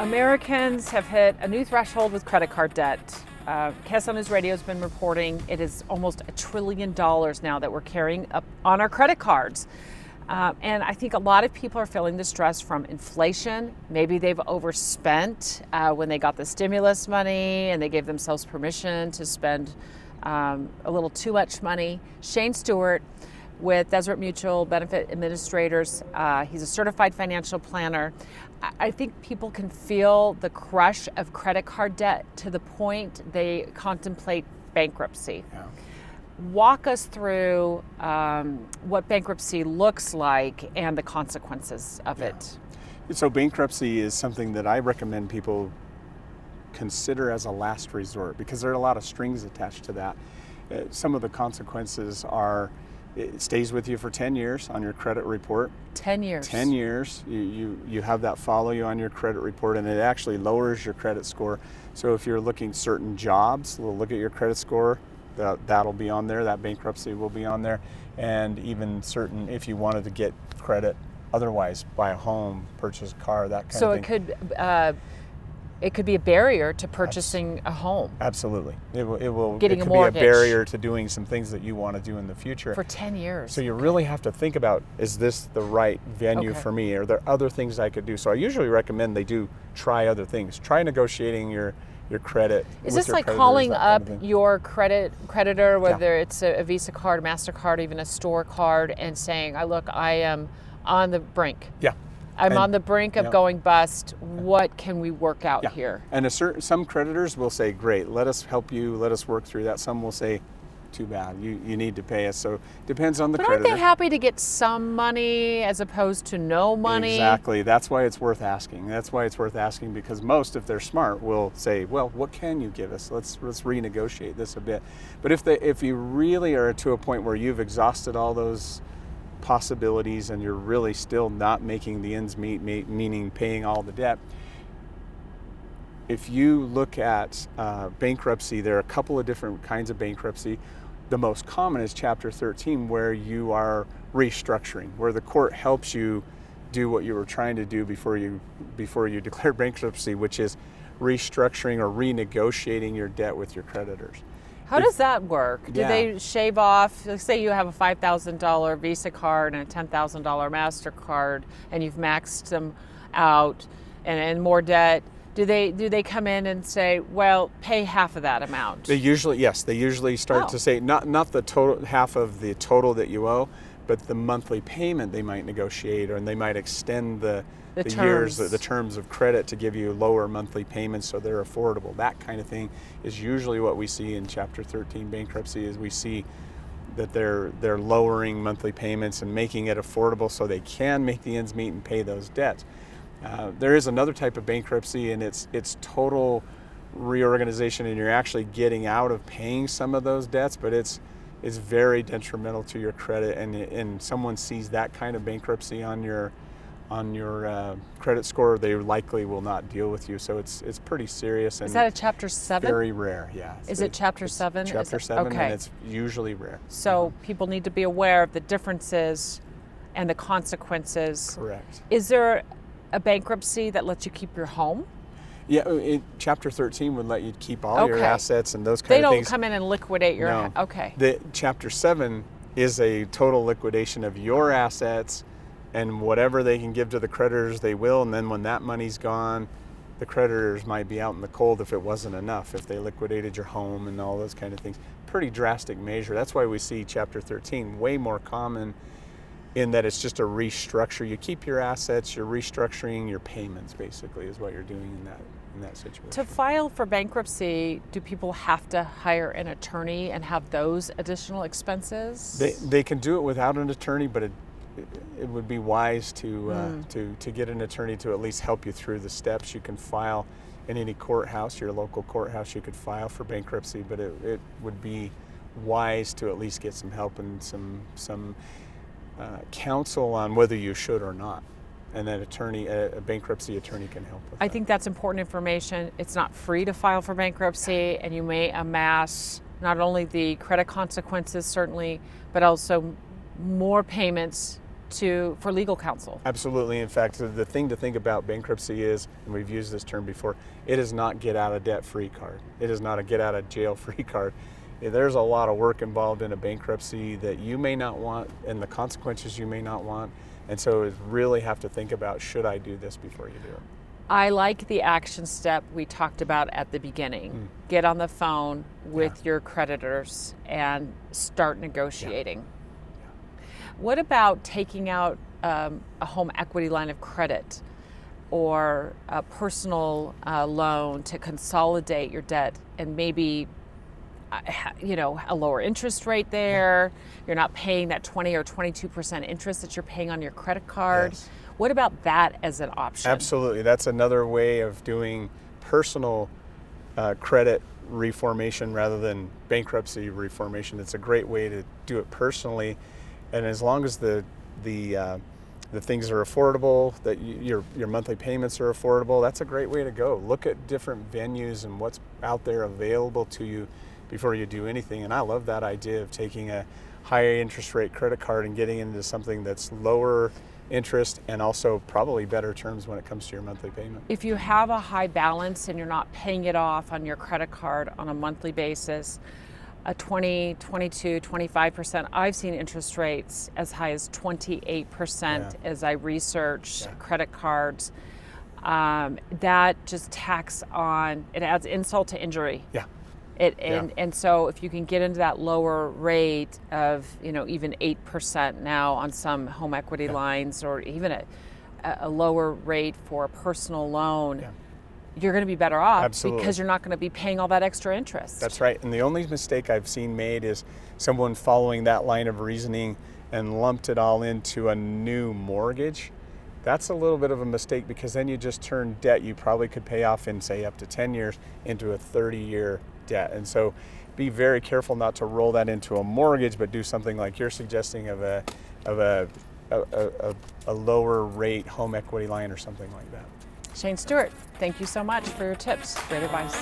Americans have hit a new threshold with credit card debt. Kes on his radio has been reporting it is almost $1 trillion now that we're carrying up on our credit cards. And I think a lot of people are feeling the stress from inflation. Maybe they've overspent when they got the stimulus money and they gave themselves permission to spend a little too much money. Shane Stewart with Deseret Mutual Benefit Administrators. He's a certified financial planner. I think people can feel the crush of credit card debt to the point they contemplate bankruptcy. Yeah. Walk us through what bankruptcy looks like and the consequences of it. So bankruptcy is something that I recommend people consider as a last resort because there are a lot of strings attached to that. Some of the consequences are it stays with you for 10 years on your credit report. 10 years. 10 years. You have that follow you on your credit report, and it actually lowers your credit score. So if you're looking certain jobs, we'll look at your credit score. That'll be on there. That bankruptcy will be on there. And even certain, if you wanted to get credit otherwise, buy a home, purchase a car, that kind of thing. So it could be a barrier to purchasing a home. Absolutely. It will. Getting it a could mortgage. be a barrier to doing some things that you want to do in the future. For 10 years. So you really have to think about, is this the right venue for me? Are there other things I could do? So I usually recommend they do try other things. Try negotiating your credit. Is this like calling up your creditor, whether it's a Visa card, MasterCard, even a store card, and saying, look, I am on the brink. Yeah. I'm on the brink of going bust. What can we work out here? And some creditors will say, great, let us help you, let us work through that. Some will say, too bad, you need to pay us. So it depends on the creditor. But aren't they happy to get some money as opposed to no money? Exactly. That's why it's worth asking. Because most, if they're smart, will say, well, what can you give us? Let's renegotiate this a bit. But if you really are to a point where you've exhausted all those possibilities and you're really still not making the ends meet, meaning paying all the debt, if you look at bankruptcy, there are a couple of different kinds of bankruptcy. The most common is Chapter 13, where you are restructuring, where the court helps you do what you were trying to do before you declare bankruptcy, which is restructuring or renegotiating your debt with your creditors. How does that work? Do they shave off, let's say you have a $5,000 Visa card and a $10,000 MasterCard and you've maxed them out and more debt. Do they come in and say, well, pay half of that amount? They usually start to say not the total half of the total that you owe, but the monthly payment they might negotiate, or they might extend the terms of credit to give you lower monthly payments so they're affordable. That kind of thing is usually what we see in Chapter 13 bankruptcy. Is we see that they're lowering monthly payments and making it affordable so they can make the ends meet and pay those debts. There is another type of bankruptcy, and it's total reorganization, and you're actually getting out of paying some of those debts, but it's very detrimental to your credit, and someone sees that kind of bankruptcy on your credit score, they likely will not deal with you. So it's pretty serious. And is that a Chapter 7? Very rare, yeah. Is it Chapter 7? Chapter 7, okay. And it's usually rare. So people need to be aware of the differences and the consequences. Correct. Is there a bankruptcy that lets you keep your home? Yeah, Chapter 13 would let you keep all your assets and those kind of things. They don't come in and liquidate your okay. The Chapter 7 is a total liquidation of your assets, and whatever they can give to the creditors, they will. And then when that money's gone, the creditors might be out in the cold if it wasn't enough, if they liquidated your home and all those kind of things. Pretty drastic measure. That's why we see Chapter 13 way more common, in that it's just a restructure. You keep your assets, you're restructuring your payments, basically, is what you're doing in that situation. To file for bankruptcy, do people have to hire an attorney and have those additional expenses? They can do it without an attorney, but it would be wise to get an attorney to at least help you through the steps. You can file in any courthouse, your local courthouse, you could file for bankruptcy, but it would be wise to at least get some help and some counsel on whether you should or not. And then a bankruptcy attorney can help with that. I think that's important information. It's not free to file for bankruptcy, and you may amass not only the credit consequences, certainly, but also more payments for legal counsel. Absolutely. In fact, the thing to think about bankruptcy is, and we've used this term before, it is not get out of debt free card. It is not a get out of jail free card. There's a lot of work involved in a bankruptcy that you may not want, and the consequences you may not want. And so you really have to think about, should I do this before you do it? I like the action step we talked about at the beginning. Get on the phone with your creditors and start negotiating. Yeah. What about taking out a home equity line of credit or a personal loan to consolidate your debt and maybe a lower interest rate there? You're not paying that 20 or 22% interest that you're paying on your credit card. Yes. What about that as an option? Absolutely. That's another way of doing personal credit reformation rather than bankruptcy reformation. It's a great way to do it personally, and as long as the things are affordable, that your monthly payments are affordable, that's a great way to go. Look at different venues and what's out there available to you before you do anything. And I love that idea of taking a higher interest rate credit card and getting into something that's lower interest and also probably better terms when it comes to your monthly payment. If you have a high balance and you're not paying it off on your credit card on a monthly basis, a 20, 22, 25%, I've seen interest rates as high as 28% as I research credit cards. That just tacks on, it adds insult to injury. Yeah. And so if you can get into that lower rate of, even 8% now on some home equity lines, or even a lower rate for a personal loan, you're going to be better off. Absolutely. Because you're not going to be paying all that extra interest. That's right. And the only mistake I've seen made is someone following that line of reasoning and lumped it all into a new mortgage. That's a little bit of a mistake, because then you just turn debt you probably could pay off in, say, up to 10 years into a 30-year debt. And so be very careful not to roll that into a mortgage, but do something like you're suggesting of a lower rate home equity line or something like that. Shane Stewart, thank you so much for your tips. Great advice.